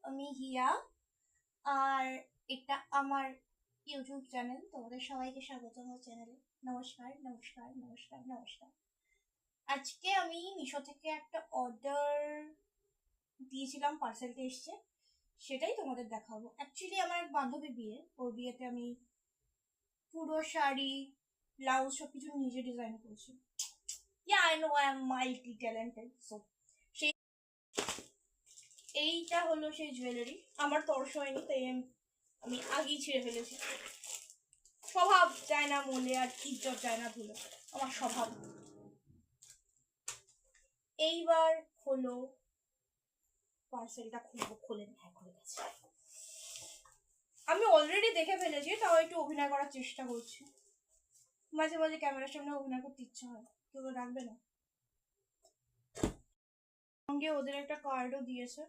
আমি হিয়া, আর এটা আমার ইউটিউব চ্যানেল। তোমাদের সবাইকে স্বাগত আমার চ্যানেলে। নমস্কার, নমস্কার, নমস্কার, নমস্কার। আজকে আমি মিশো থেকে একটা অর্ডার দিয়েছিলাম, পার্সেলটা এসছে, সেটাই তোমাদের দেখাবো। অ্যাকচুয়ালি আমার এক বান্ধবী বিয়ে, ওর বিয়েতে আমি পুরো শাড়ি, ব্লাউজ সব কিছু নিজে ডিজাইন করেছি। I know I am multi talented. So সেই এইটা হলো সেই জুয়েলারি। আমার তর্স হয়নি, তাই আমি আগেই ছিঁড়ে ফেলেছি। স্বভাব যায় না মনে, আর ইজ্জত যায় না ধুলো, আমার স্বভাব। এইবার হলো পার্সেলটা খুলবো। খোলেন? হ্যাঁ, খুলে গেছে। আমি অলরেডি দেখে ফেলেছি, তাও একটু অভিনয় করার চেষ্টা করছি। মাঝে মাঝে ক্যামেরার সামনে অভিনয় করতে ইচ্ছা হয়, কেউ রাখবে না। সঙ্গে ওদের একটা কার্ডও দিয়েছে,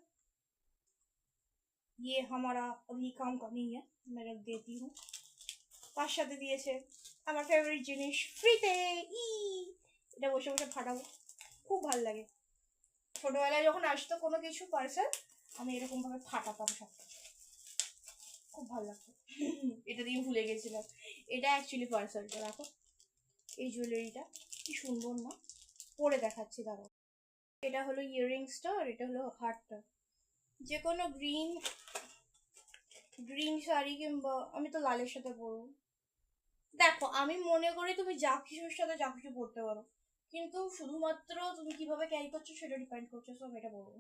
ये हमारा अभी काम का नहीं है, मैं रख देती हूँ। তার সাথে দিয়েছে আমার ফেভারিট জিনিস ফ্রিতে। এটা বসে বসে ফাটাবো, খুব ভালো লাগে। ছোটবেলায় যখন আসতো কোনো কিছু পার্সেল, আমি এরকম ভাবে ফাটাতাম সব, খুব ভালো লাগতো। এটা দিয়ে ভুলে গেছিলাম, এটা অ্যাকচুয়ালি পার্সেলটা। দেখো এই জুয়েলারিটা কি সুন্দর না, পরে দেখাচ্ছি দাঁড়াও। এটা হলো ইয়াররিংসটা, আর এটা হলো হারটা। যে কোনো গ্রিন গ্রিন শাড়ি, কিংবা আমি তো লালের সাথে পরবো। দেখো, আমি মনে করি তুমি যা কিছুর সাথে যা কিছু পড়তে পারো, কিন্তু শুধুমাত্র তুমি কিভাবে ক্যারি করছো সেটা ডিপেন্ড করছে। সব এটা বলবো।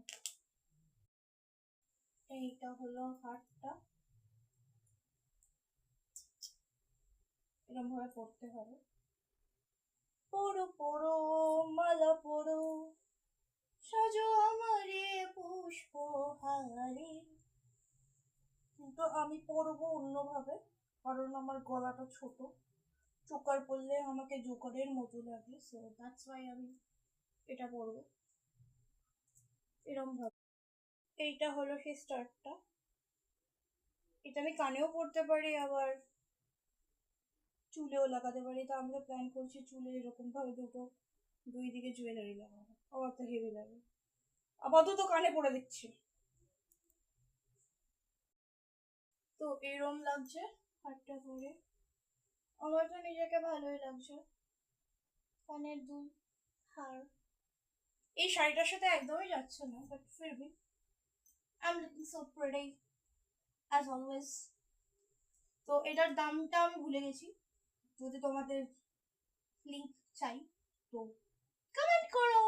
এইটা হলো হারটা, এরকম ভাবে পড়তে হবে। পড়ো পড়ো মালা পড়ো, সাজো আমারে পুষ্প হারে। কিন্তু আমি পড়বো অন্যভাবে, কারণ আমার গলাটা ছোট, চোকার পড়লে আমাকে জোকারের মতো লাগে। সো দ্যাটস ওয়াই আমি এটা পড়বো এরকম ভাবে। এইটা হলো সেই স্টার্টটা, এটা আমি কানেও পড়তে পারি, আবার চুলেও লাগাতে পারি। তো আমরা প্ল্যান করছি চুলে এরকম ভাবে দুই দিকে জুয়েলারি লাগাবো, আবার তো হেভি লাগে। আপাতত কানে পড়ে দিচ্ছি। তো এরম লাগছে হারটা পরে, আমার তো নিজেকে ভালোই লাগছে। কানের দুল, হার, এই শাড়িটার সাথে একদমই যাচ্ছে না, বাট ফিরবি I am looking so pretty as always. তো এটার দামটা আমি ভুলে গেছি, যদি তোমাদের লিংক চাই তো কমেন্ট করো।